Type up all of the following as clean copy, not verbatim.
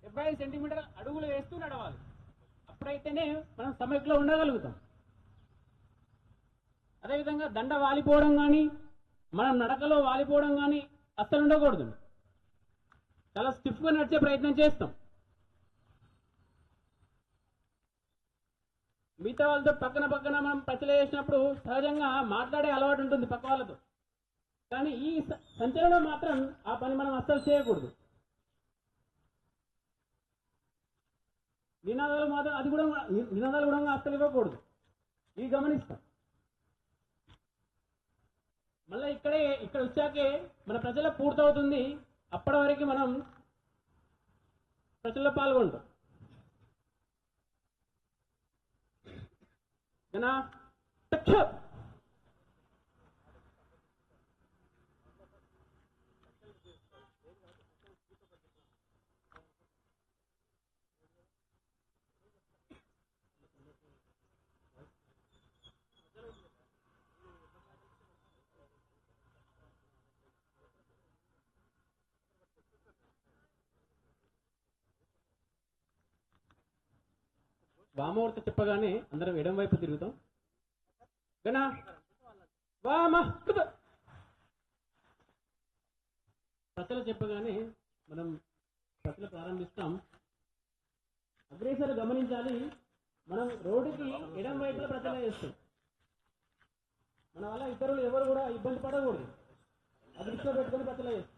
75 centimetre అడుగులు వేస్తూ నడవాలి. అప్పుడైతేనే మనం సమైక్లో ఉండగలుగుతాం. అదేవిధంగా దండ వాలిపోవడం కానీ, మనం నడకలో వాలిపోవడం కానీ అస్సలు ఉండకూడదు. చాలా స్టిఫ్గా నడిచే ప్రయత్నం చేస్తాం. మిగతా వాళ్ళతో పక్కన మనం పచ్చలు వేసినప్పుడు సహజంగా మాట్లాడే అలవాటు ఉంటుంది పక్క వాళ్ళతో. కానీ ఈ సంచలనం మాత్రం ఆ పని మనం అస్సలు చేయకూడదు. నినాదాలు మాత్రం నినాదాలు కూడా అస్సలు ఇవ్వకూడదు. ఇవి గమనిస్తాం. మళ్ళీ ఇక్కడ వచ్చాకే మన ప్రజల పూర్తవుతుంది. అప్పటి వరకు మనం ప్రజల్లో పాల్గొంటాం. వామవర్త చెప్పగానే అందరం ఎడం వైపు తిరుగుతాం. గనా వామ ప్రజలు చెప్పగానే మనం ప్రజలు ప్రారంభిస్తాం. అగ్రేసర్ గమనించాలి, మనం రోడ్డుకి ఎడం వైపులో ప్రజలు చేస్తాం. మన వల్ల ఇతరులు ఎవరు కూడా ఇబ్బంది పడకూడదు. అది దృష్టిలో పెట్టుకొని ప్రజలు చేస్తాం.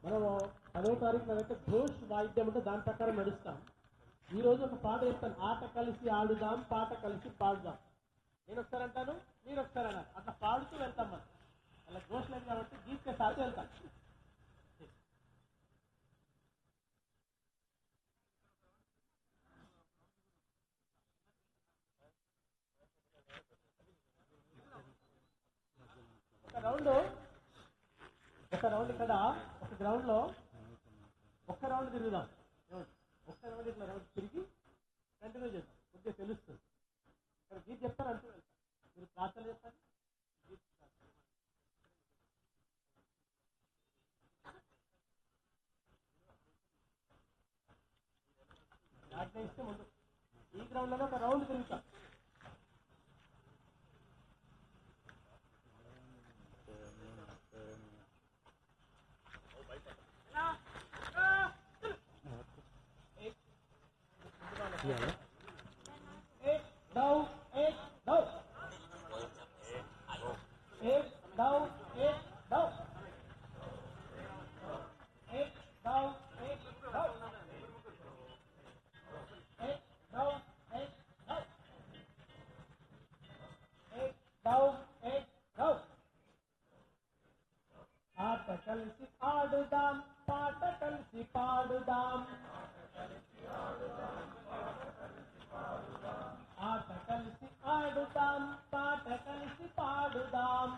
మనము 10వ తారీఖున అయితే ఘోష్ వాయిద్యం అంటే దాని ప్రకారం నడుస్తాం. ఈరోజు ఒక పాట చెప్తాను. ఆట కలిసి ఆడుదాం, పాట కలిసి పాడుదాం. నేను ఒకసారంటాను, మీరు ఒకసారన్నారు. అట్లా పాడుతూ వెళ్తాం. మనం అలా ఘోష్ లేదు కాబట్టి గీత్కే సార్లు వెళ్తాం. ఒక రౌండ్ ఇక్కడ ఒక గ్రౌండ్ లో ఒక్క రౌండ్ తిరుగుదాం. ఒక్క రౌండ్ ఇట్లా రౌండ్ తిరిగి కంటిన్యూ చేద్దాం. కొద్దిగా తెలుస్తుంది. ఇక్కడ గీత చెప్తారు అంటూ వెళ్తారు. మీరు ప్రార్థనలు చెప్తారు. దాంట్లో ఇస్తే ముందు ఈ గ్రౌండ్ లోనే ఒక రౌండ్ తిరుగుతాం. ఆట కలిసి ఆడుదాం, పాట కలిసి పాడుదాం. ఆట కలిసి ఆడుదాం, పాట కలిసి పాడుదాం.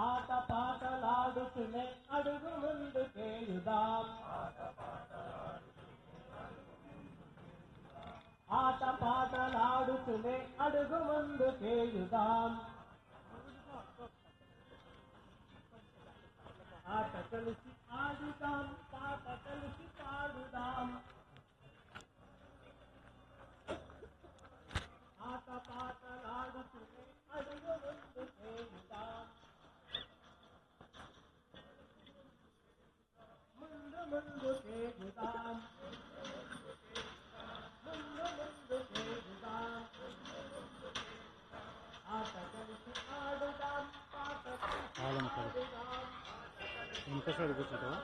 ఆట పాటలాడుకునే అడుగు ముందుకేయుదాం. ఆట పాటలాడుకునే అడుగు ముందుకేయుదాం. ఆట కలిసి ఆడుదాం, పాట కలిసి పాడుదాం. ఆట పాటలాడుకునే అడుగు ముందుకేయుదాం. ముందుకేగుదాం. ముందుకేగుదాం. ఆట కలిసి ఆడుదాం, పాట కలిసి పాడుదాం. ఇంకోసారి కూర్చుంటావా?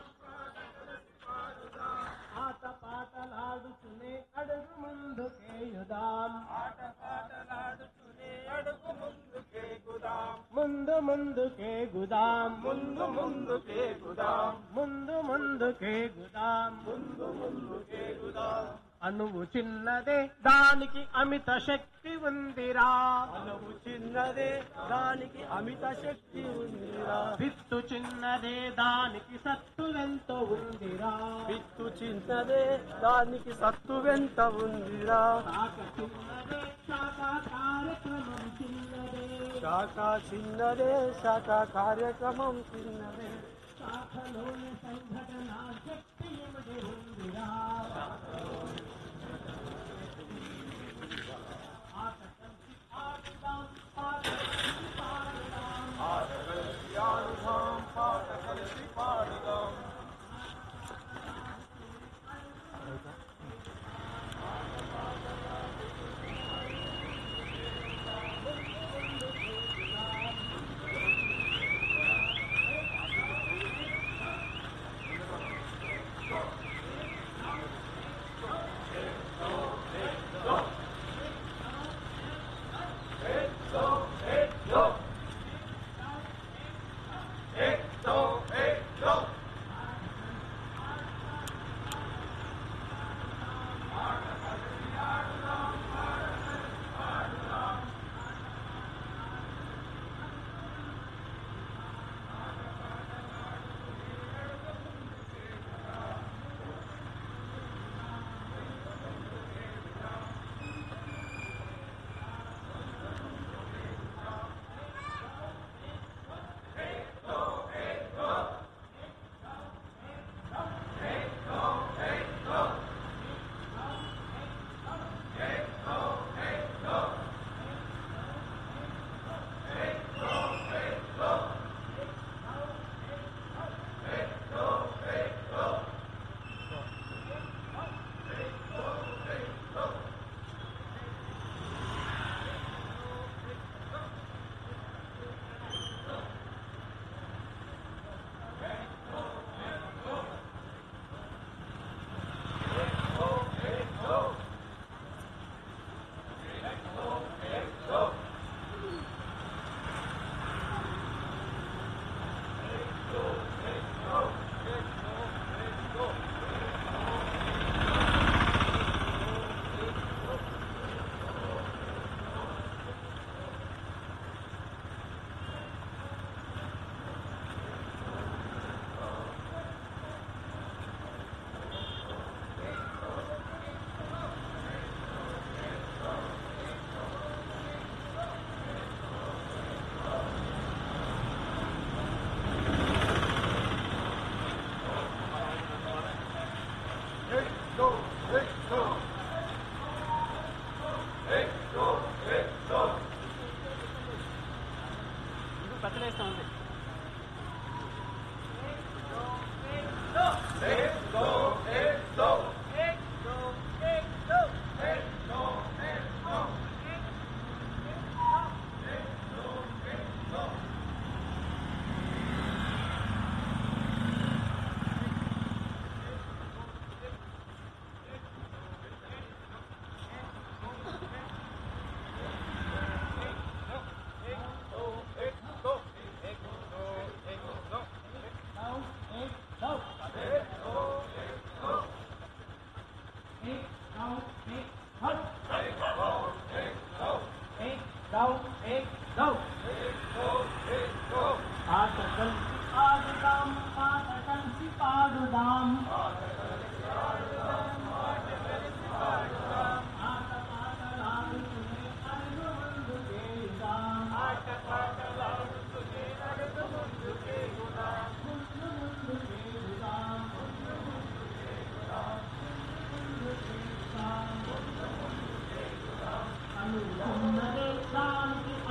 ఆట పాటలాడుకునే అడుగు ముందుకేయుదాం. ఆట పాటలాడుకునే అడుగు ముందుకేగుదాం. ముందుకేగుదాం. ముందుకేగుదాం. ముందుకేగుదాం. ముందుకేగుదాం. అణువు చిన్నదే దానికి అమిత శక్తి ఉందిరా. అణువు చిన్నదే దానికి అమిత శక్తి ఉందిరా. విత్తు చిన్నదే దానికి సత్తువెంతో ఉందిరా. విత్తు చిన్నదే దానికి సత్తువెంత ఉందిరా. శాఖ చిన్నదే శాఖ కార్యక్రమం చిన్నదే. శాఖ చిన్నదే శాఖ కార్యక్రమం చిన్నదే. శాఖలోని సంఘటన శక్తి ఇమిడి ఉందిరా. పచ్చలేస్తా ఉంది.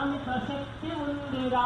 అమిత శక్తి ఉందిరా.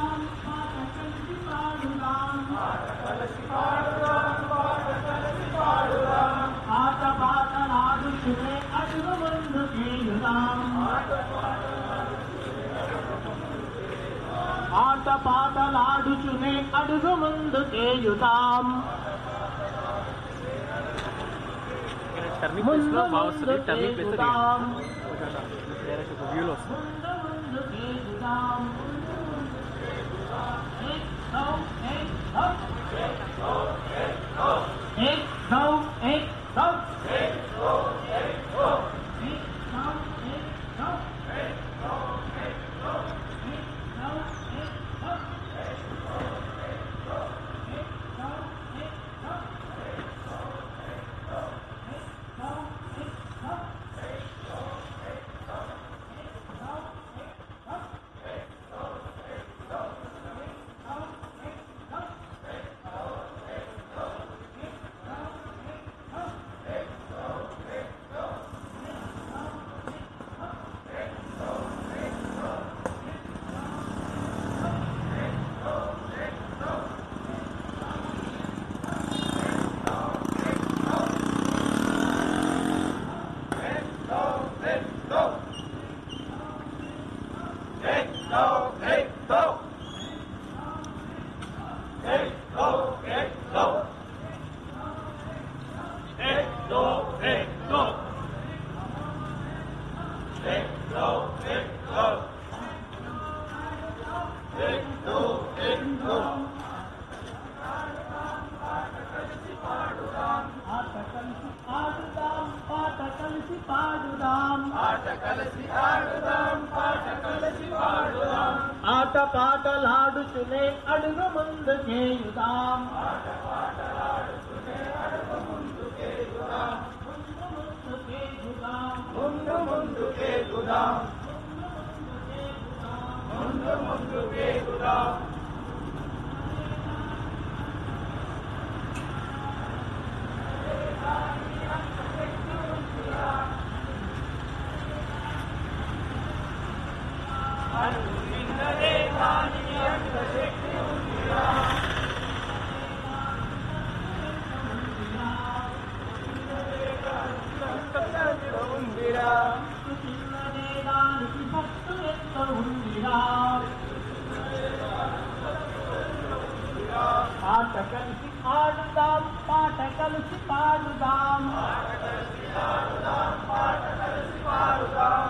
ఆట పాటలాడుచునే అడుగు ముందుకేయుదాం టర్నింగ్ ప్లేస్ లో బాగా వస్తుంది. టర్నింగ్ ప్లేస్ డైరెక్ట్ వ్యూలో వస్తుంది. ఆట పాటలాడుచునే అడుగు ముందుకేయుదాం ముందు ముందుకేయుదాం ఆట కలిసి ఆడుదాం పాట కలిసి పాడుదాం ఆట కలిసి ఆడుదాం పాట కలిసి పాడుదాం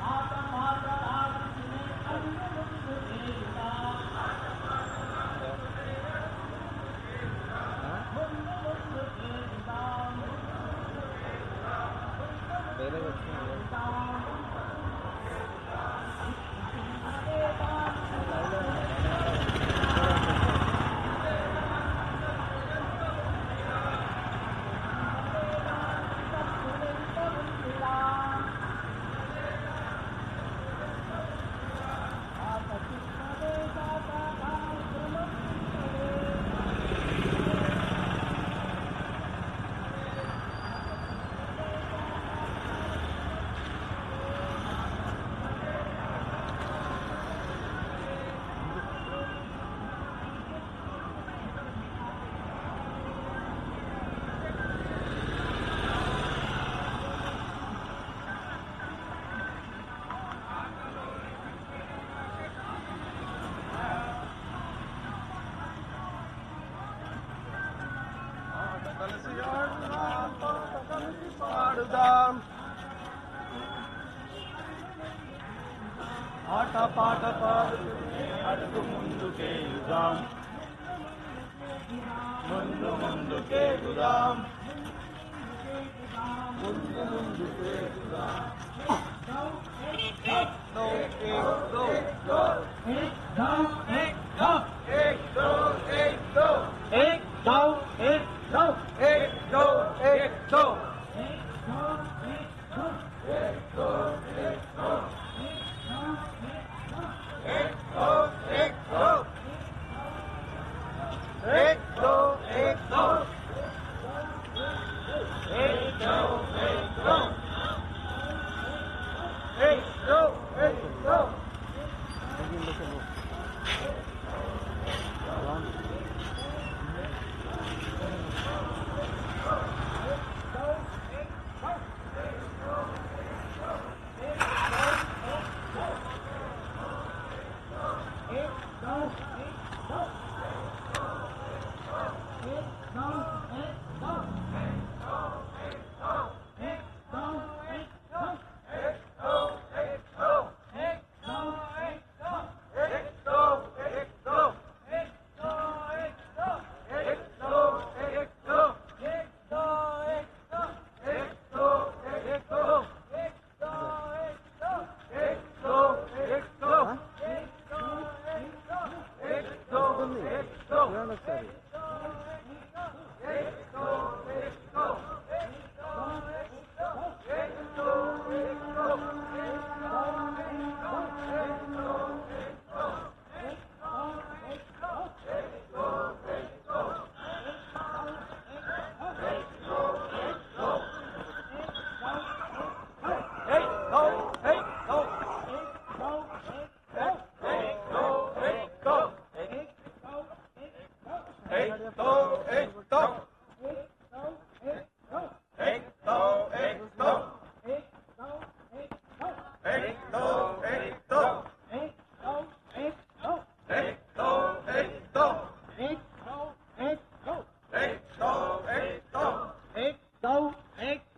ఆట పాటలాడుచునే అడుగు ముందుకేయుదాం వేరే వచ్చింది. ఆట పాట పాడు అడుగు ముందుకేయుదాం ముందు ముందుకేయుదాం ముందు ముందుకేయుదాం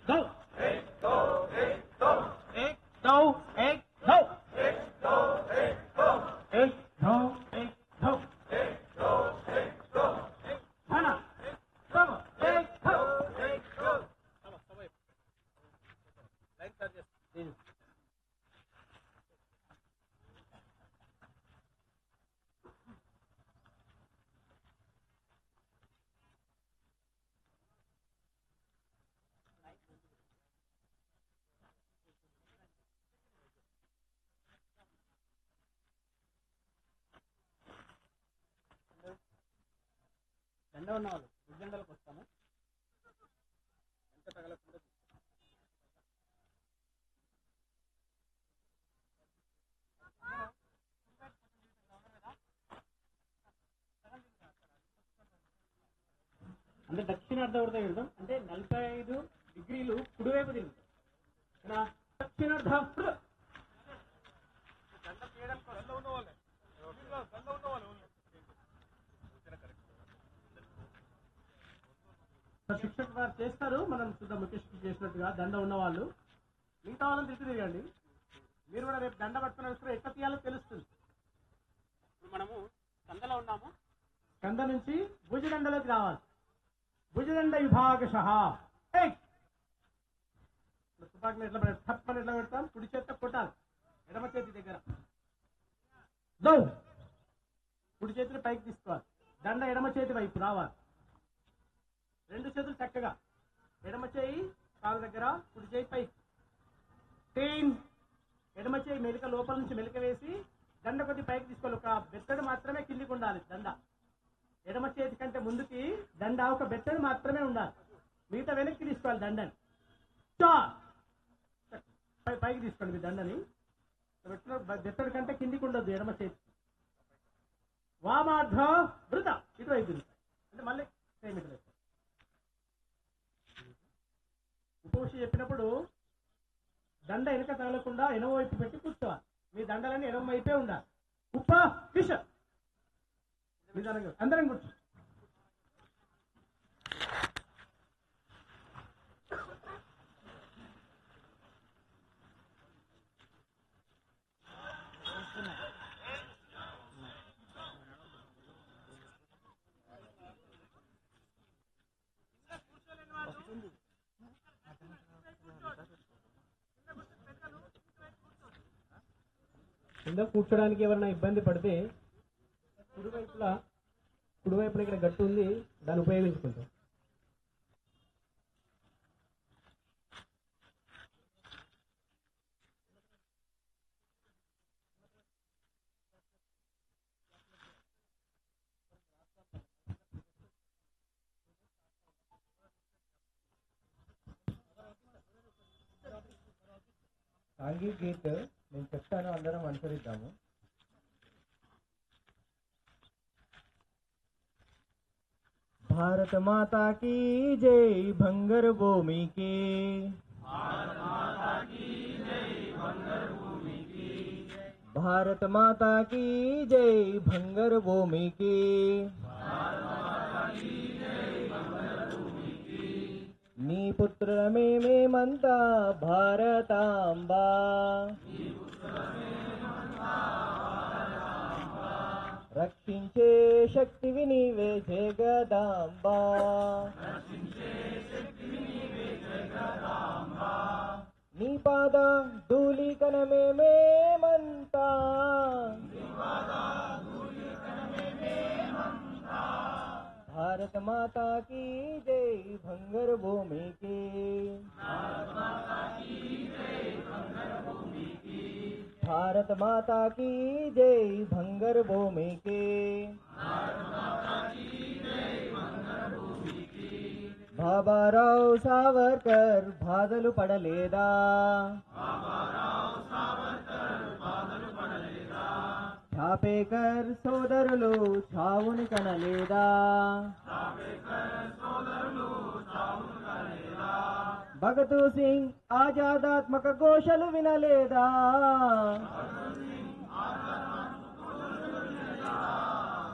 दो एक दो एक दो एक दो एक दो एक दो एक दो एक दो एक दो एक दो एक दो खाना सब एक दो एक दो దండ ఉన్న వాళ్ళు భుజంగాలకు వస్తాము ఎంత తగలకుండా అంటే దక్షిణార్థ వృత్త తిరుగుతాం అంటే 45 డిగ్రీలు కుడివైపు తిరుగుతాం ఇక్కడ దక్షిణార్థ వృత్త. శిక్షకు వారు చేస్తారు, మనం శుద్ధ ముఖేష్ చేసినట్టుగా దండ ఉన్నవాళ్ళు. మిగతా వాళ్ళని తిరిగి తిరగండి. మీరు కూడా రేపు దండ పట్టుకుని వస్తే ఎట్లా తీయాలో తెలుస్తుంది. ఇప్పుడు మనము కందలో ఉన్నాము, కంద నుంచి భుజదండలోకి రావాలి. భుజదండ విభాగశః తుపాకులు ఎట్లా పెడతాం, తప్పని ఎట్లా పెడతాం, కుడి చేతితో కొట్టాలి ఎడమ చేతి దగ్గర. దౌ కుడి చేతిని పైకి తీసుకోవాలి, దండ ఎడమ చేతి వైపు రావాలి. రెండు చేతులు చక్కగా ఎడమ చేయి కాలు దగ్గర, కుడి చేయి పైకి. టీన్ ఎడమ చేయి మెలిక లోపల నుంచి మెలిక వేసి దండ కొద్ది పైకి తీసుకోవాలి. ఒక బెత్తడు మాత్రమే కిందికి ఉండాలి దండ. ఎడమ చేతి కంటే ముందుకి దండ ఒక బెత్తడు మాత్రమే ఉండాలి, మిగతా వెనక్కి తీసుకోవాలి దండని. పైకి తీసుకోండి మీ దండని. బెత్తడు కంటే కిందికి ఉండొద్దు ఎడమ చేతి. వామార్ధ వృత ఇటువైపు అంటే మళ్ళీ సేమ్ ఇటువైపు. ఉపవిషి చెప్పినప్పుడు దండ వెనక తగలకుండా ఎడమ వైపు పెట్టి కూర్చోవాలి. మీ దండలన్నీ ఎడమ వైపే ఉండాలి. ఉప్ప ఫిష్ అందరం కూర్చో. కింద కూర్చోడానికి ఎవరైనా ఇబ్బంది పడితే కుడివైపున ఇక్కడ గట్టు ఉంది, దాన్ని ఉపయోగించుకుంటాం. సాంఘిక గీత్ నేను చెప్తాను, అందరం అనుసరిద్దాము. भारत माता की जय, भंगर भूमि की। भारत माता की जय, भंगर भूमि की। भारत माता की जय, भंगर भूमि की। भारत माता की जय, भंगर भूमि की। नी पुत्र में मंता भारतांबा। नी पुत्र में मंता भारतांबा। रक्षिंचे शक्ति विनीवे जगदांबा। रक्षिंचे शक्ति विनीवे जगदांबा। नी पाद धूली कनमे में मंता। नी पाद धूली कनमे में मंता। भारत माता की जय, भंगर भूमि की। भारत माता की जय, भंगर भूमि की। भारत माता की जय, भंगर भूमि की। भारत माता की जय, भंगर भूमि की। బాబారావు సావర్కర్ బాధలు పడలేదా? బాబారావు సావర్కర్ బాధలు పడలేదా? ఛాపేకర్ సోదరులు చావుని కనలేదా? ఛాపేకర్ సోదరులు చావుని కనలేదా? భగత్ సింగ్ ఆజాదాత్మక ఘోషలు వినలేదా?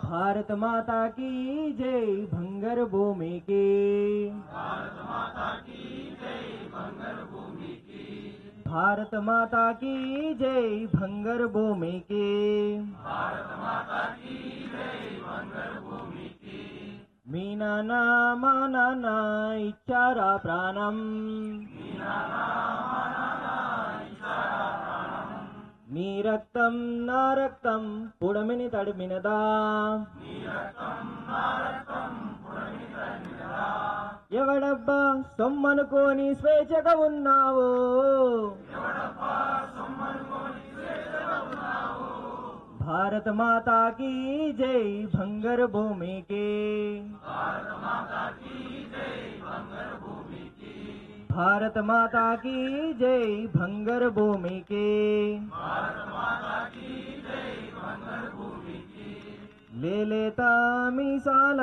भारत माता की जय, भंगर भूमि की। भारत माता की जय, भारत माता की जय भंगर भूमि की। मीनाना मानाना इच्छारा प्राणम। నీ రక్తం నా రక్తం పుడమిని తడిమినదా, ఎవడబ్బా సొమ్మనుకోని స్వేచ్ఛగా ఉన్నావు, భారత మాతా కీ జై భంగర్ భూమి కి। भारत माता की जय भंगर भूमि की। ले लेता మీసాల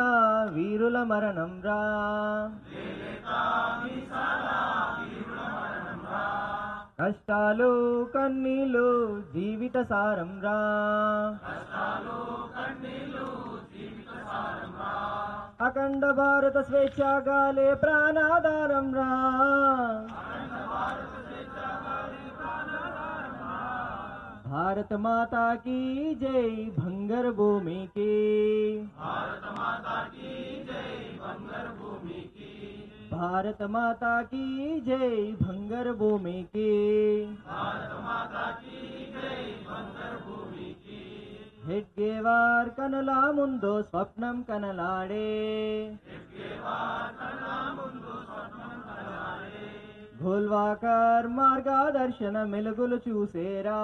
వీరుల మరణం రా, కష్టాలు కన్నీలు జీవిత సారం రా, అఖండ భారత స్వేచ్ఛాగాలే ప్రాణాధారం రా, भारत माता की जय भंगर भूमि की। भारत माता की जय भंगर भूमि की। भारत माता की जय भंगर भूमि की। भारत माता की जय भंगर भूमि की। ಹೆಡ್ಗೇವಾರ್ ಕನಲ ಮುಂದು ಸ್ವಪ್ನಂ ಕನಲಾಡೆ, ఘోల్వాకర్ మార్గదర్శన మెలుగులు చూసేరా,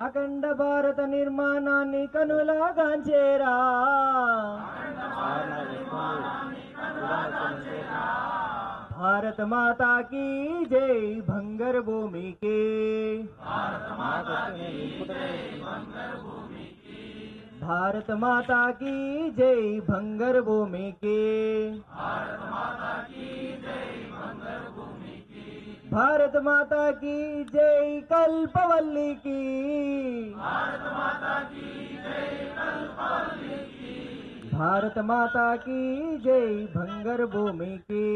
అఖండ భారత నిర్మాణాన్ని కనులాగాంచేరా, भारत माता की जय भंगर भूमि के। भारत माता की जय भंगर भूमि के। भारत माता की जय कल्पवल्ली की। भारत माता की जय भंगर भूमि की।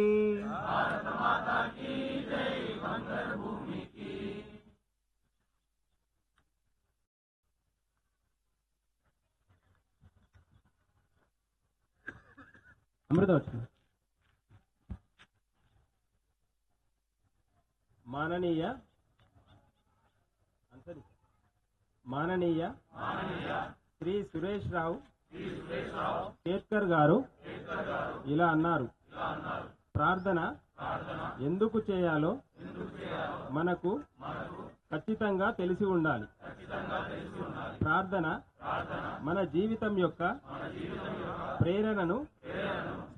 అమృతవచనం. మాననీయ శ్రీ సురేష్ రావు కేత్కర్ గారు ఇలా అన్నారు, ప్రార్థన ఎందుకు చేయాలో మనకు ఖచ్చితంగా తెలిసి ఉండాలి. ప్రార్థన మన జీవితం యొక్క ప్రేరణను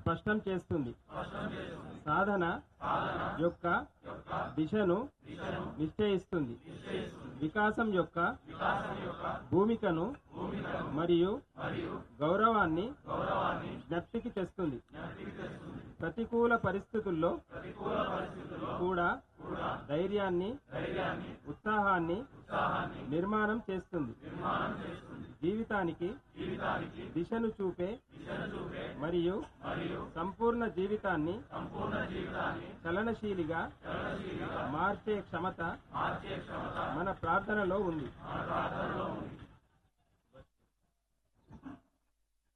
స్పష్టం చేస్తుంది. సాధన యొక్క దిశను నిశ్చయిస్తుంది. వికాసం యొక్క భూమికను మరియు గౌరవాన్ని జ్ఞప్తికి తెస్తుంది. ప్రతికూల పరిస్థితుల్లో కూడా ధైర్యాన్ని, ఉత్సాహాన్ని నిర్మాణం చేస్తుంది. జీవితానికి దిశను చూపే మరియు సంపూర్ణ జీవితాన్ని చలనశీలిగా మార్చే క్షమత మన ప్రార్థనలో ఉంది.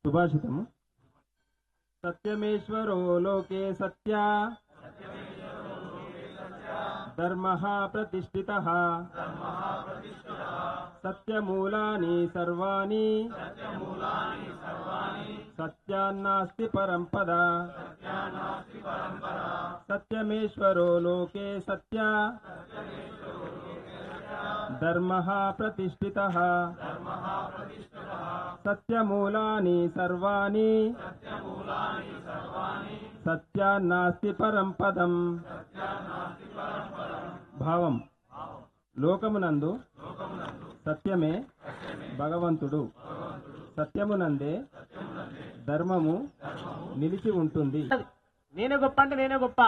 సుభాషితము. సత్యమేశ్వరో లోకే సత్య, ధర్మః ప్రతిష్ఠితః, సత్యమూలాని సర్వాణి, సత్యాన్నాస్తి పరంపద. సత్యమేశ్వరో లోకే సత్య, ధర్మః ప్రతిష్ఠితః, సత్యమూలాని సర్వాణి, సత్యాన్నాస్తి పరంపదం. భావం. లోకమునందు సత్యమే భగవంతుడు. సత్యమునందే ధర్మము నిలిచి ఉంటుంది. నేనే గొప్ప అంటే నేనే గొప్ప,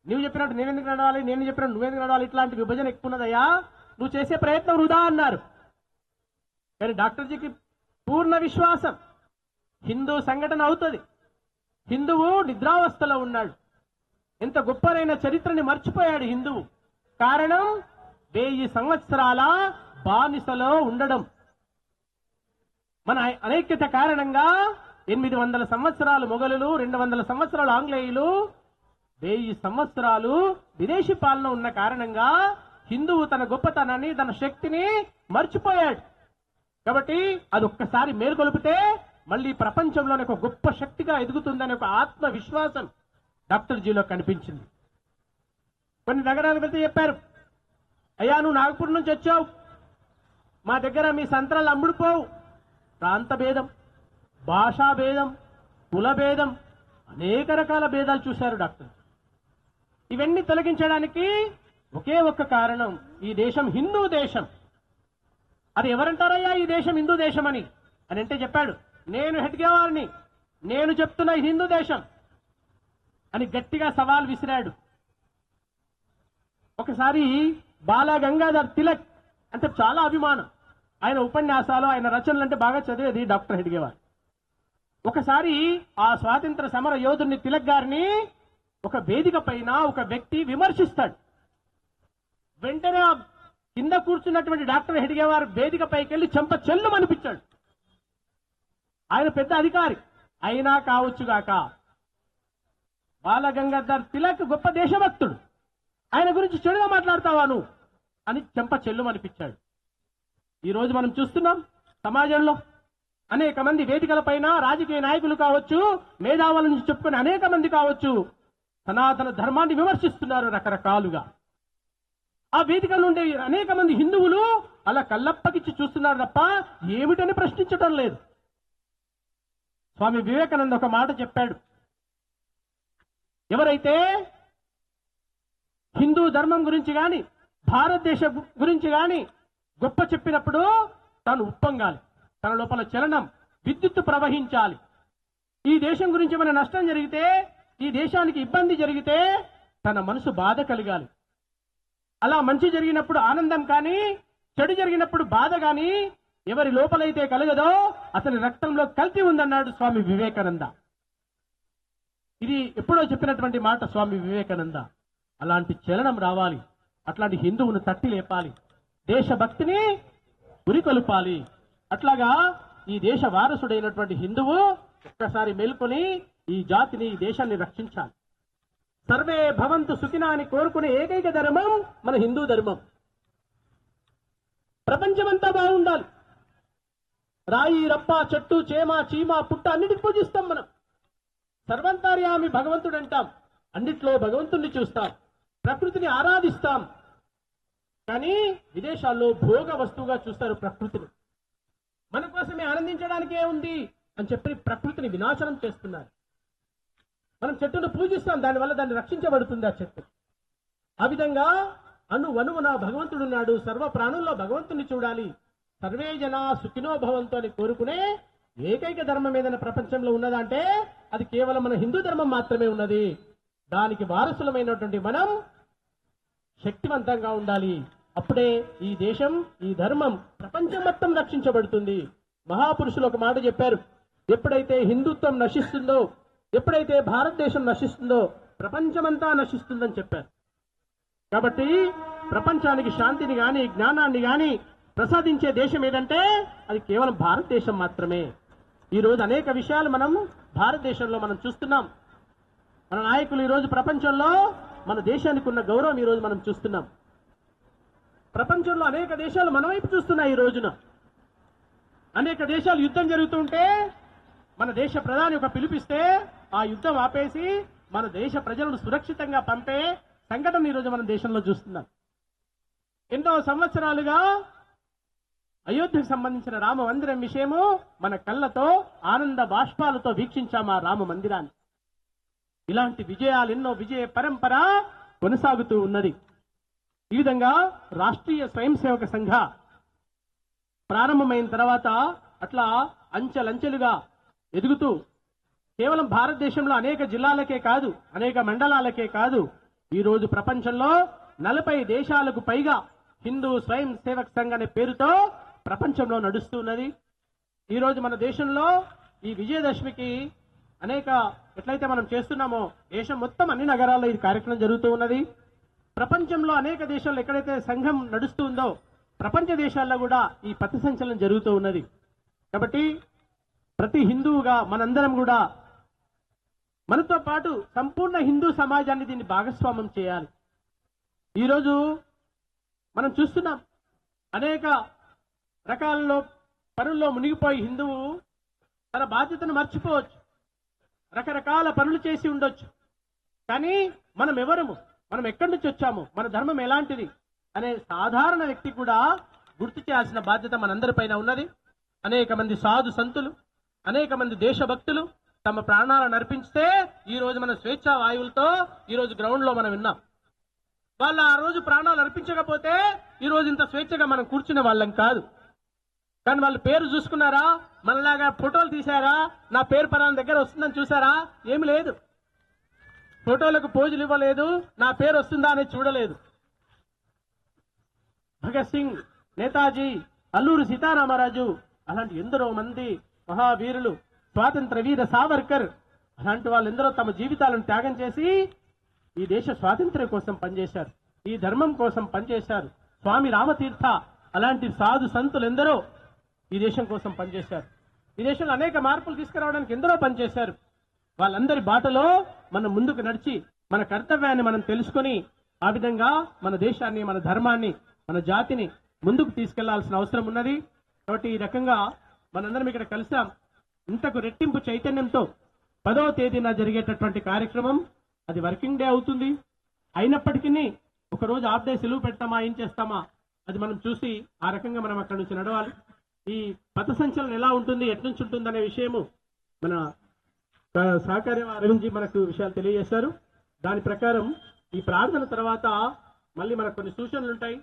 నువ్వు చెప్పినట్టు నేను ఎందుకు నడవాలి, నేను చెప్పినట్టు నువ్వెందుకు నడవాలి, ఇట్లాంటి విభజన ఎక్కువ ఉన్నదయ్యా, నువ్వు చేసే ప్రయత్నం వృధా అన్నారు. కానీ డాక్టర్జీకి పూర్ణ విశ్వాసం హిందూ సంఘటన అవుతుంది. హిందువు నిద్రావస్థలో ఉన్నాడు, ఎంత గొప్పనైన చరిత్రని మర్చిపోయాడు హిందువు. కారణం 1000 సంవత్సరాల బానిసలో ఉండడం. మన అనైక్యత కారణంగా 800 సంవత్సరాలు మొఘలులు, 200 సంవత్సరాలు ఆంగ్లేయులు, 1000 సంవత్సరాలు విదేశీ పాలన ఉన్న కారణంగా హిందువు తన గొప్పతనాన్ని, తన శక్తిని మర్చిపోయాడు. కాబట్టి అది ఒక్కసారి మేల్కొలిపితే మళ్ళీ ప్రపంచంలోనే ఒక గొప్ప శక్తిగా ఎదుగుతుందనే ఒక ఆత్మవిశ్వాసం డాక్టర్ జీలో కనిపించింది. కొన్ని నగరాలకు వెళ్తే చెప్పారు, అయ్యా నువ్వు నాగపూర్ నుంచి వచ్చావు, మా దగ్గర మీ సంత్రాలు అమ్ముడుపోవు. ప్రాంత భేదం, భాషా భేదం, కుల భేదం, అనేక రకాల భేదాలు చూశారు డాక్టర్. ఇవన్నీ తొలగించడానికి ఒకే ఒక్క కారణం, ఈ దేశం హిందూ దేశం. అది ఎవరంటారయ్యా ఈ దేశం హిందూ దేశం అని అంటే చెప్పాడు, నేను హెడ్గేవారిని, నేను చెప్తున్న ఇది హిందూ దేశం అని గట్టిగా సవాల్ విసిరాడు. ఒకసారి బాలా గంగాధర్ తిలక్ అంటే చాలా అభిమానం, ఆయన ఉపన్యాసాలు, ఆయన రచనలు అంటే బాగా చదివేది డాక్టర్ హెడ్గేవార్. ఒకసారి ఆ స్వాతంత్ర సమర యోధుని తిలక్ గారిని ఒక వేదిక పైన ఒక వ్యక్తి విమర్శిస్తాడు. వెంటనే ఆ కింద కూర్చున్నటువంటి డాక్టర్ హెడ్గేవార్ వేదిక పైకి వెళ్లి చెంప చెల్లు అనిపించాడు. ఆయన పెద్ద అధికారి అయినా కావచ్చుగాక, బాలగంగాధర్ తిలక్ గొప్ప దేశభక్తుడు, ఆయన గురించి చెడుగా మాట్లాడతావా నువ్వు అని చెంప చెల్లు అనిపించాడు. ఈ రోజు మనం చూస్తున్నాం సమాజంలో అనేక మంది వేదికల పైన రాజకీయ నాయకులు కావచ్చు, మేధావుల నుంచి చెప్పుకునే అనేక మంది కావచ్చు, సనాతన ధర్మాన్ని విమర్శిస్తున్నారు రకరకాలుగా. ఆ వేదికల నుండి అనేక మంది హిందువులు అలా కళ్ళప్పగిచ్చి చూస్తున్నారు తప్ప ఏమిటని ప్రశ్నించటం లేదు. స్వామి వివేకానంద ఒక మాట చెప్పాడు, ఎవరైతే హిందూ ధర్మం గురించి గాని, భారతదేశం గురించి గాని గొప్ప చెప్పినప్పుడు తాను ఉప్పొంగాలి, తన లోపల చలనం, విద్యుత్తు ప్రవహించాలి. ఈ దేశం గురించి మన నష్టం జరిగితే, ఈ దేశానికి ఇబ్బంది జరిగితే తన మనసు బాధ కలగాలి. అలా మంచి జరిగినప్పుడు ఆనందం కానీ, చెడు జరిగినప్పుడు బాధ కానీ ఎవరి లోపలైతే కలగదో అతని రక్తంలో కల్తీ ఉందన్నాడు స్వామి వివేకానంద. ఇది ఎప్పుడో చెప్పినటువంటి మాట స్వామి వివేకానంద. అలాంటి చలనం రావాలి, అట్లాంటి హిందువును తట్టి లేపాలి, దేశభక్తిని ఉరికొల్పాలి. అట్లాగా ఈ దేశ వారసుడైనటువంటి హిందువు ఒక్కసారి మేల్కొని ఈ జాతిని, ఈ దేశాన్ని రక్షించాలి. సర్వే భవంతు సుఖినా అని కోరుకునే ఏకైక ధర్మం మన హిందూ ధర్మం. ప్రపంచమంతా బాగుండాలి. రాయి, రప్ప, చెట్టు, చేమ, చీమ, పుట్ట అన్నిటికి పూజిస్తాం మనం. సర్వంతార్యామి భగవంతుడు అంటాం, అన్నిట్లో భగవంతుణ్ణి చూస్తాం, ప్రకృతిని ఆరాధిస్తాం. కానీ విదేశాల్లో భోగ వస్తువుగా చూస్తారు ప్రకృతిని. మన కోసమే ఆనందించడానికే ఉంది అని చెప్పి ప్రకృతిని వినాశనం చేస్తున్నారు. మనం చెట్టును పూజిస్తాం, దానివల్ల దాన్ని రక్షించబడుతుంది ఆ చెట్టు. ఆ విధంగా అణువణువున భగవంతుడున్నాడు, సర్వ ప్రాణుల్లో భగవంతుని చూడాలి. సర్వే జనా సుఖినో భవంతు అని కోరుకునే ఏకైక ధర్మం ఏదైనా ప్రపంచంలో ఉన్నదంటే అది కేవలం మన హిందూ ధర్మం మాత్రమే ఉన్నది. దానికి వారసులమైనటువంటి మనం శక్తివంతంగా ఉండాలి. అప్పుడే ఈ దేశం, ఈ ధర్మం, ప్రపంచం మొత్తం రక్షించబడుతుంది. మహాపురుషులు ఒక మాట చెప్పారు, ఎప్పుడైతే హిందుత్వం నశిస్తుందో, ఎప్పుడైతే భారతదేశం నశిస్తుందో ప్రపంచమంతా నశిస్తుందని చెప్పారు. కాబట్టి ప్రపంచానికి శాంతిని గాని, జ్ఞానాన్ని గాని ప్రసాదించే దేశం ఏదంటే అది కేవలం భారతదేశం మాత్రమే. ఈ రోజు అనేక విషయాలు మనం భారతదేశంలో మనం చూస్తున్నాం. మన నాయకులు ఈ రోజు ప్రపంచంలో మన దేశానికి ఉన్న గౌరవం ఈ రోజు మనం చూస్తున్నాం. ప్రపంచంలో అనేక దేశాలు మన వైపు చూస్తున్నాయి. ఈ రోజున అనేక దేశాలు యుద్ధం జరుగుతుంటే మన దేశ ప్రధాని ఒక పిలిపిస్తే ఆ యుద్ధం ఆపేసి మన దేశ ప్రజలను సురక్షితంగా పంపే సంఘటన ఈరోజు మన దేశంలో చూస్తున్నాం. ఎన్నో సంవత్సరాలుగా అయోధ్యకు సంబంధించిన రామ మందిరం విషయము మన కళ్ళతో ఆనంద బాష్పాలతో వీక్షించాము ఆ రామ మందిరాన్ని. ఇలాంటి విజయాలు ఎన్నో, విజయ పరంపర కొనసాగుతూ ఉన్నది. ఈ విధంగా రాష్ట్రీయ స్వయం సేవక సంఘ ప్రారంభమైన తర్వాత అట్లా అంచెలంచెలుగా ఎదుగుతూ కేవలం భారతదేశంలో అనేక జిల్లాలకే కాదు, అనేక మండలాలకే కాదు, ఈ రోజు ప్రపంచంలో 40 దేశాలకు పైగా హిందూ స్వయం సేవక సంఘ అనే పేరుతో ప్రపంచంలో నడుస్తూ ఉన్నది. ఈ రోజు మన దేశంలో ఈ విజయదశమికి అనేక ఎట్లయితే మనం చేస్తున్నామో దేశం మొత్తం అన్ని నగరాల్లో ఈ కార్యక్రమం జరుగుతూ ఉన్నది. ప్రపంచంలో అనేక దేశాల్లో ఎక్కడైతే సంఘం నడుస్తూ ఉందో ప్రపంచ దేశాల్లో కూడా ఈ పథసంచలనం జరుగుతూ ఉన్నది. కాబట్టి ప్రతి హిందువుగా మనందరం కూడా మనతో పాటు సంపూర్ణ హిందూ సమాజాన్ని దీన్ని భాగస్వామ్యం చేయాలి. ఈరోజు మనం చూస్తున్నాం అనేక రకాలలో పనుల్లో మునిగిపోయి హిందువు తన బాధ్యతను మర్చిపోవచ్చు, రకరకాల పనులు చేసి ఉండొచ్చు. కానీ మనం ఎవరము, మనం ఎక్కడి నుంచి వచ్చాము, మన ధర్మం ఎలాంటిది అనే సాధారణ వ్యక్తి కూడా గుర్తు చేయాల్సిన బాధ్యత మనందరిపైన ఉన్నది. అనేక మంది సాధు సంతులు, అనేక మంది దేశభక్తులు తమ ప్రాణాలను అర్పిస్తే ఈ రోజు మన స్వేచ్ఛా వాయువులతో ఈ రోజు గ్రౌండ్ లో మనం విన్నాం. వాళ్ళు ఆ రోజు ప్రాణాలు అర్పించకపోతే ఈ రోజు ఇంత స్వేచ్ఛగా మనం కూర్చునే వాళ్ళం కాదు. కానీ వాళ్ళ పేరు చూసుకున్నారా, మనలాగా ఫోటోలు తీశారా, నా పేరు పలానా దగ్గర వస్తుందని చూసారా? ఏమి లేదు. ఫోటోలకు పోజులు ఇవ్వలేదు, నా పేరు వస్తుందా అనేది చూడలేదు. భగత్ సింగ్, నేతాజీ, అల్లూరి సీతారామరాజు అలాంటి ఎందరో మంది మహావీరులు, స్వాతంత్ర వీర సావర్కర్ అలాంటి వాళ్ళెందరో తమ జీవితాలను త్యాగం చేసి ఈ దేశ స్వాతంత్ర్యం కోసం పనిచేశారు, ఈ ధర్మం కోసం పనిచేశారు. స్వామి రామతీర్థ అలాంటి సాధు సంతులు ఎందరో ఈ దేశం కోసం పనిచేశారు. ఈ దేశంలో అనేక మార్పులు తీసుకురావడానికి ఎందరో పనిచేశారు. వాళ్ళందరి బాటలో మనం ముందుకు నడిచి మన కర్తవ్యాన్ని మనం తెలుసుకొని ఆ విధంగా మన దేశాన్ని, మన ధర్మాన్ని, మన జాతిని ముందుకు తీసుకెళ్లాల్సిన అవసరం ఉన్నది. కాబట్టి ఈ రకంగా మనందరం ఇక్కడ కలిసాం. ఇంతకు రెట్టింపు చైతన్యంతో 10వ తేదీన జరిగేటటువంటి కార్యక్రమం అది వర్కింగ్ డే అవుతుంది. అయినప్పటికీ ఒకరోజు హాఫ్ డే సెలవు పెడతామా, ఏం చేస్తామా అది మనం చూసి ఆ రకంగా మనం అక్కడి నుంచి నడవాలి. ఈ పథసంచలనం ఎలా ఉంటుంది, ఎట్నుంచి ఉంటుంది అనే విషయము మన సహకార్య అరవింద్ జీ మనకు విషయాలు తెలియజేశారు. దాని ప్రకారం ఈ ప్రార్థన తర్వాత మళ్ళీ మనకు కొన్ని సూచనలు ఉంటాయి.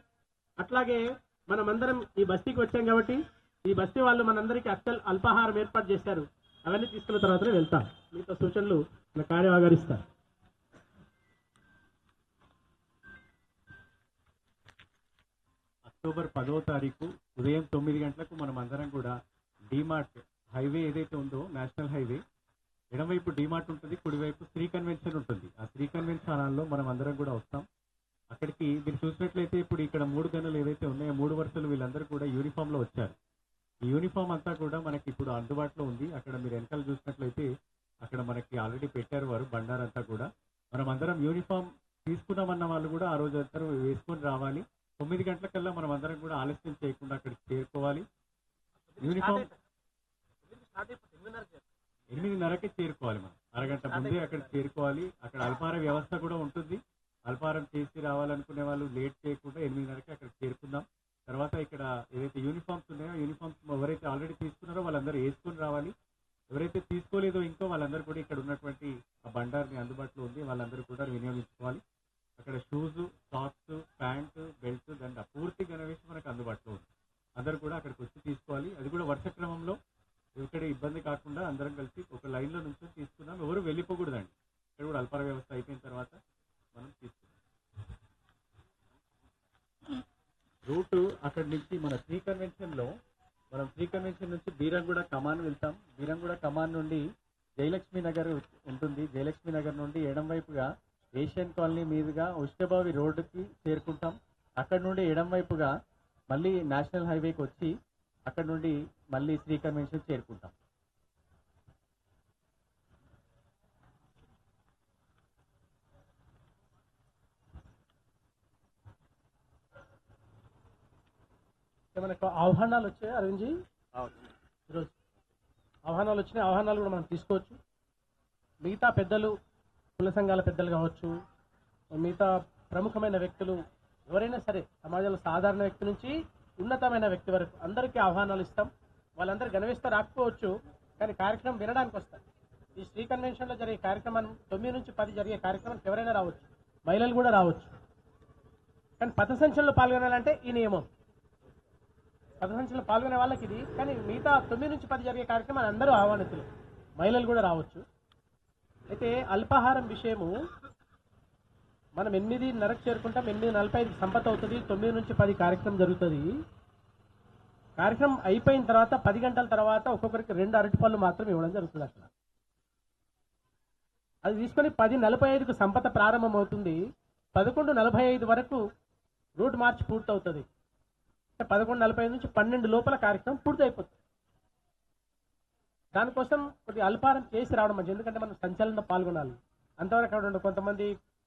అట్లాగే మనమందరం ఈ బస్తీకి వచ్చాం కాబట్టి ఈ బస్తీ వాళ్ళు మనందరికీ అల్పాహారం ఏర్పాటు చేశారు. అవన్నీ తీసుకున్న తర్వాతనే వెళ్తాం. మిగతా సూచనలు మన కార్యవాగారు ఇస్తారు. అక్టోబర్ 10వ తారీఖు ఉదయం 9 గంటలకు మనం అందరం కూడా డీమార్ట్ హైవే ఏదైతే ఉందో నేషనల్ హైవే ఎడమవైపు డీమార్ట్ ఉంటుంది, కుడివైపు శ్రీ కన్వెన్షన్ ఉంటుంది. ఆ శ్రీ కన్వెన్షన్ హాల్లో మనం అందరం కూడా వస్తాం. అక్కడికి మీరు చూసినట్లయితే ఇప్పుడు ఇక్కడ 3 గనులు ఏవైతే ఉన్నాయో 3 వరుసలు వీళ్ళందరూ కూడా యూనిఫామ్ లో వచ్చారు. ఈ యూనిఫామ్ అంతా కూడా మనకి ఇప్పుడు అందుబాటులో ఉంది. అక్కడ మీరు వెనకాల చూసినట్లయితే అక్కడ మనకి ఆల్రెడీ పెట్టారు వారు బండారంతా కూడా. మనం అందరం యూనిఫామ్ తీసుకున్నామన్న వాళ్ళు కూడా ఆ రోజు అందరూ వేసుకొని రావాలి. 9 గంటలకల్లా మనం అందరం కూడా ఆలస్యం చేయకుండా అక్కడికి చేరుకోవాలి. యూనిఫామ్ 8:30కే చేరుకోవాలి. మనం అరగంట ముందే అక్కడికి చేరుకోవాలి. అక్కడ అల్పాహార వ్యవస్థ కూడా ఉంటుంది. అల్పాహారం చేసి రావాలనుకునే వాళ్ళు లేట్ చేయకుండా 8:30కి అక్కడికి చేరుకుందాం. తర్వాత ఇక్కడ ఏదైతే యూనిఫామ్స్ ఉన్నాయో యూనిఫామ్స్ ఎవరైతే ఆల్రెడీ తీసుకున్నారో వాళ్ళందరూ వేసుకొని రావాలి. ఎవరైతే తీసుకోలేదో ఇంకో వాళ్ళందరూ కూడా ఇక్కడ ఉన్నటువంటి ఆ బండార్ని అందుబాటులో ఉంది, వాళ్ళందరూ కూడా వినియోగించుకోవాలి. అక్కడ షూస్, సాక్స్, ప్యాంట్, బెల్ట్ దండ పూర్తి గణవేసి మనకు అందుబాటులో ఉంది. అందరూ కూడా అక్కడికి వచ్చి తీసుకోవాలి. అది కూడా వరుస క్రమంలో ఇక్కడ ఇబ్బంది కాకుండా అందరం కలిసి ఒక లైన్లో నుంచి తీసుకున్నాం. ఎవరు వెళ్ళిపోకూడదండి. ఇక్కడ కూడా అల్పాహార వ్యవస్థ అయిపోయిన తర్వాత మనం తీసుకున్నాం. రూట్ అక్కడి నుంచి మన శ్రీ కన్వెన్షన్లో మనం శ్రీ కన్వెన్షన్ నుంచి బీరంగూడ కమాన్ వెళ్తాం. బీరంగూడ కమాన్ నుండి జయలక్ష్మి నగర్ ఉంటుంది. జయలక్ష్మి నగర్ నుండి ఎడం వైపుగా ఏషియన్ కాలనీ మీదుగా ఉష్ణబావి రోడ్డుకి చేరుకుంటాం. అక్కడ నుండి ఎడం వైపుగా మళ్ళీ నేషనల్ హైవేకి వచ్చి అక్కడ నుండి మళ్ళీ శ్రీ కన్వెన్షన్ చేరుకుంటాం. మనకు ఆహ్వానాలు వచ్చాయి అరవింద్ జీ, ఈరోజు ఆహ్వానాలు వచ్చినాయి. ఆహ్వానాలు కూడా మనం తీసుకోవచ్చు. మిగతా పెద్దలు, కుల సంఘాల పెద్దలు కావచ్చు, మిగతా ప్రముఖమైన వ్యక్తులు ఎవరైనా సరే సమాజంలో సాధారణ వ్యక్తి నుంచి ఉన్నతమైన వ్యక్తి వరకు అందరికీ ఆహ్వానాలు ఇస్తాం. వాళ్ళందరూ గణవేస్తా రాకపోవచ్చు, కానీ కార్యక్రమం వినడానికి వస్తారు. ఈ శ్రీ కన్వెన్షన్లో జరిగే కార్యక్రమం 9 నుంచి 10 జరిగే కార్యక్రమానికి ఎవరైనా రావచ్చు, మహిళలు కూడా రావచ్చు. కానీ పథసంచలనంలో పాల్గొనాలంటే ఈ నియమం. పథసంచలనంలో పాల్గొనే వాళ్ళకి ఇది. కానీ మిగతా 9 నుంచి 10 జరిగే కార్యక్రమాలు అందరూ ఆహ్వానితులు, మహిళలు కూడా రావచ్చు. అయితే అల్పాహారం విషయము మనం 8:30కి చేరుకుంటాం. 8:45 సంపత్ అవుతుంది. 9 నుంచి 10 కార్యక్రమం జరుగుతుంది. కార్యక్రమం అయిపోయిన తర్వాత 10 గంటల తర్వాత ఒక్కొక్కరికి 2 అరటిపళ్ళు మాత్రం ఇవ్వడం జరుగుతుంది. అక్కడ అది తీసుకొని 10:45కు సంపద ప్రారంభం అవుతుంది. 11:45 వరకు రూట్ మార్చ్ పూర్తవుతుంది. 11:45 నుంచి 12 లోపల కార్యక్రమం పూర్తయిపోతుంది. దానికోసం కొద్దిగా అల్పారం చేసి రావడం మంచిది. ఎందుకంటే మనం సంచలనంలో పాల్గొనాలి. అంతవరకు అక్కడ ఉండదు. కొంతమంది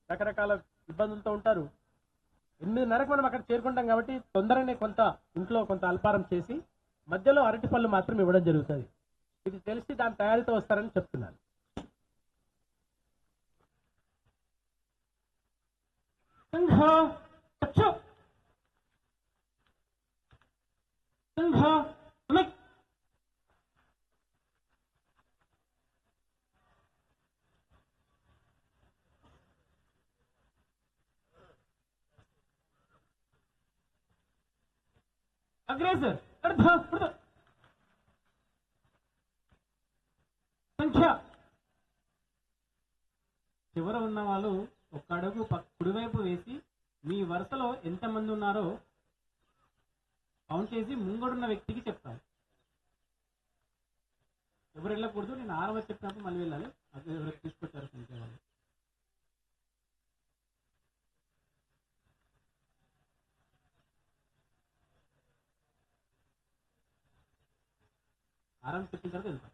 రకరకాల ఇబ్బందులతో ఉంటారు. 8:30కు మనం అక్కడ చేరుకుంటాం కాబట్టి తొందరగానే కొంత ఇంట్లో కొంత అల్పారం చేసి మధ్యలో అరటి పళ్ళు మాత్రం ఇవ్వడం జరుగుతుంది. ఇది తెలిసి దాని తయారీతో వస్తారని చెప్తున్నాను. అగ్రేసర్ సంఖ్య చివర ఉన్న వాళ్ళు ఒక్క అడుగు కుడివైపు వేసి మీ వరుసలో ఎంతమంది ఉన్నారో కౌంట్ చేసి ముంగడున్న వ్యక్తికి చెప్తారు. ఎవరు వెళ్ళకూడదు. నేను ఆరవ చెప్పినప్పుడు మళ్ళీ వెళ్ళాలి. అది ఎవరికి తీసుకొచ్చారు సంఖ్య వాళ్ళు. ఆరం చెప్పిన తర్వాత వెళ్తాం.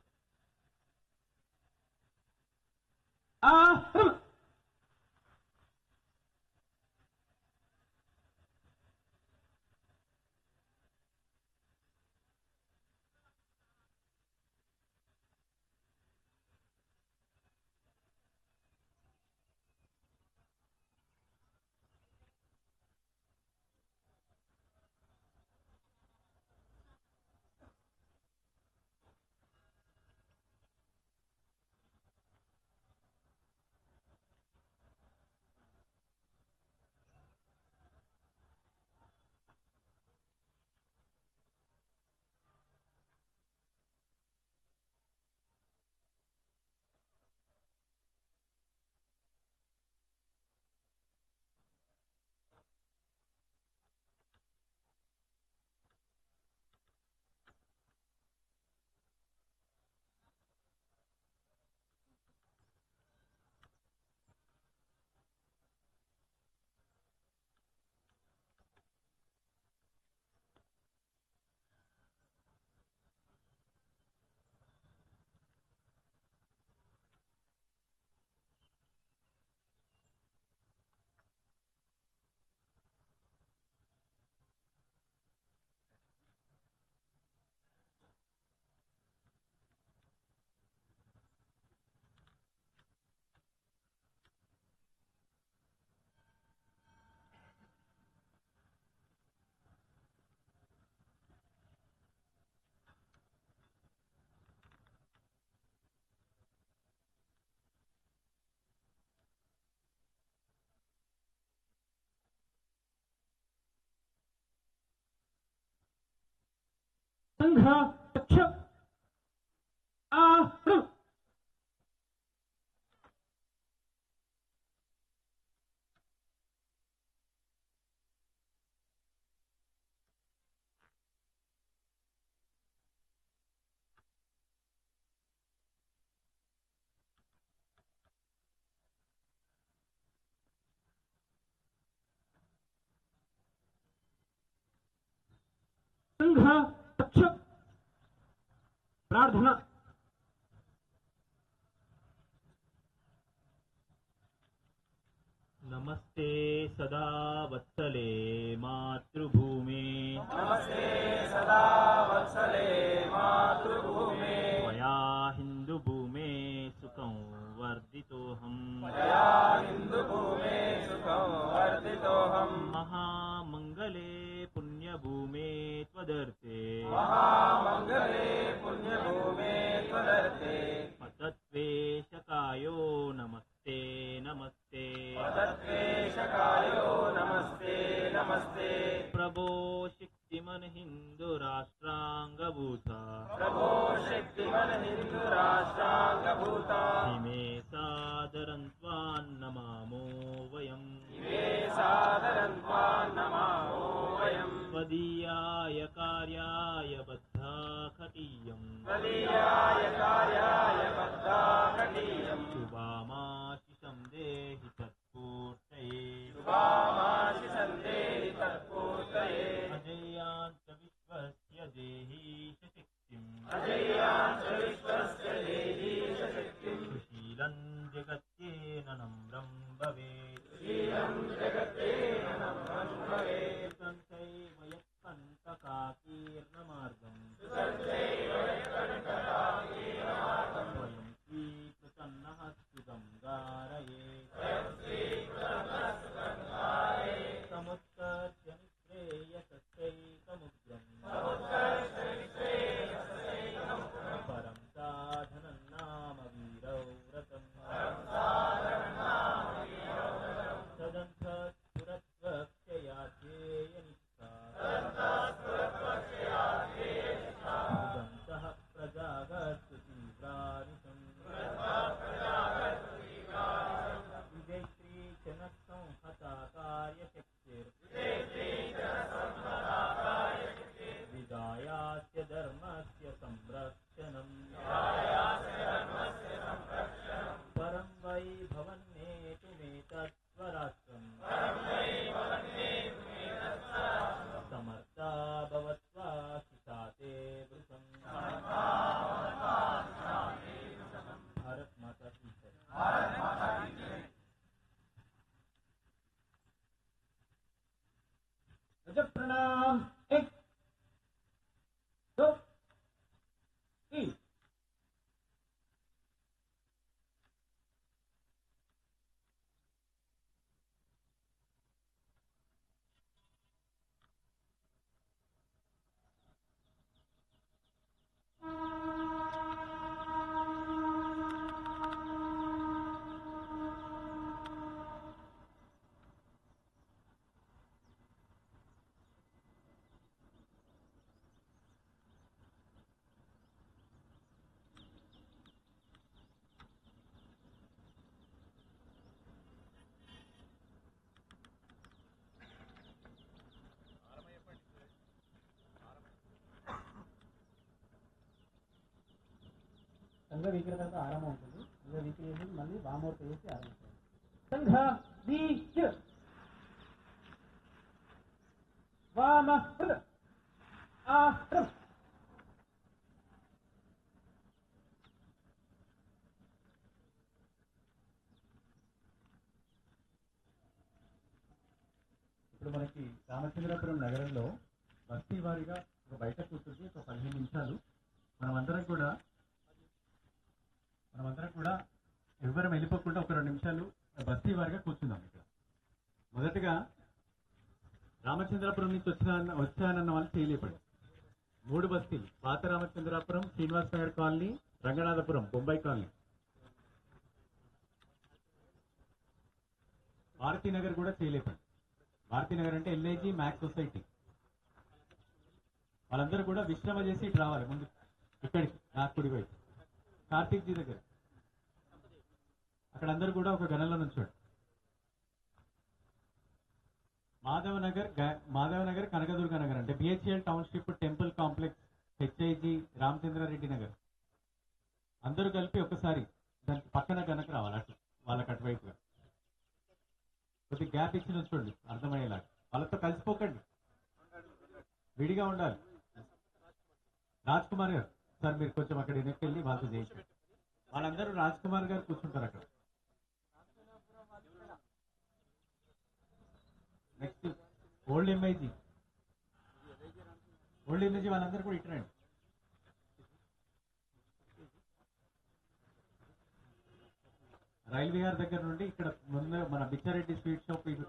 సంఘ పక్ష ఆరం సంఘ పక్ష ప్రార్థన. नमस्ते सदा वत्सले मातृभूमे, नमस्ते सदा वत्सले मातृभूमे, मया हिन्दुभूमे सुखं वर्धितोऽहम्, मया हिन्दुभूमे सुखं वर्धितोऽहम्, महामङ्गले पुण्यभूमे त्वदर्थे, महामङ्गले पुण्यभूमे त्वदर्थे, पतत्वेशकायो नमस्ते नमस्ते, पतत्वेशकायो नमस्ते नमस्ते, प्रभो शक्तिमन् हिन्दुराष्ट्राङ्गभूता, प्रभो शक्तिमन् हिन्दुराष्ट्राङ्गभूता, इमे सादरं त्वां नमामो वयम्, इमे सादरं त्वां नमामो वयम्, त्वदीयाय कार्याय बद्धाखटीयम्, त्वदीयाय कार्याय बद्धाखटीयम्, शुभामा शुभामाशि सन्देहि तत्पूर्तये अजेयाञ्च विश्वस्य देहीश शक्तिम् अजय्याञ्च विश्वस्य देहीश शक्तिम् सुशीलं जगत्येन नम्रं भवेत् शीलं जगत्तेन नम्रं भवेत् सुतन्त्रैव यत्कण्टकाकीर्णमार्गम् सुतन्त्रैव यत्कण्टकाकीर्णमार्गम् स्वयं श्रीप्रसन्नः स्तुतं गारयेत् समुत्कर्ष निःश्रेयसस्यैकमुग्रम् परं साधनं नाम वीरौ व्रतम् सदन्तः प्रजागस्तु तीव्रानिशम् विजय श्रीजनसंहता कार्यशक्तिर्विदायास्य धर्मस्य संरक्षणम् परं वै भवन्नेतुमेतत्स्वराष्ट्रम् समर्था भवत्वा शिशाते वृतम् भारत माता की जय। गजब प्रणाम। 1 2 3 సంఘ వీకిన తర్వాత ఆరంభం ఉంటుంది. సంఘ వీకి చేసి మళ్ళీ వామూర్తి చేసి ఆరంభించాలి. సంఘ వీక్ వామ ఆరం. ఇప్పుడు మనకి రామచంద్రపురం నగరంలో బస్తీ వారీగా ఒక బయట కూర్చుంటే ఒక 15 నిమిషాలు మనమందరం కూడా ఎవరం వెళ్ళిపోకుండా ఒక 2 నిమిషాలు బస్తీ వారిగా కూర్చుందాం. ఇక్కడ మొదటగా రామచంద్రపురం నుంచి వచ్చానన్న వాళ్ళు చేయలేపండి. 3 బస్తీలు: పాత రామచంద్రాపురం, శ్రీనివాస్ నగర్ కాలనీ, రంగనాథపురం, బొంబాయి కాలనీ. భారతీనగర్ కూడా చేయలేపండి. భారతీనగర్ అంటే ఎల్ఐజీ మ్యాక్స్ సొసైటీ. వాళ్ళందరూ కూడా విశ్రమ చేసి ఇటు రావాలి ముందు. ఇక్కడికి నాకు కుడి వైపు కార్తీక్ జీ దగ్గర అక్కడ అందరూ కూడా ఒక గణంలో నుంచోండి. మాధవనగర్ కనకదుర్గ నగర్ అంటే BHEL township, temple complex, HIG, Ramachandra Reddy Nagar అందరూ కలిపి ఒకసారి దానికి పక్కన గనక రావాలి. అట్లా వాళ్ళకి అటువైపుగా కొద్ది గ్యాప్ ఇచ్చి నుంచోండి అర్థమయ్యేలాగా. వాళ్ళతో కలిసిపోకండి, విడిగా ఉండాలి. రాజ్ కుమార్ గారు సార్ మీరు కొంచెం అక్కడ వెనక్కి వెళ్ళి వాళ్ళతో చేయించండి. వాళ్ళందరూ రాజ్ కుమార్ గారు కూర్చుంటారు అక్కడ. నెక్స్ట్ ఓల్డ్ ఎంఐజీ వాళ్ళందరూ కూడా ఇట్రండి. రైల్ విహార్ దగ్గర నుండి ఇక్కడ ముందు మన బిచ్చారెడ్డి స్వీట్ షాప్ ఇటు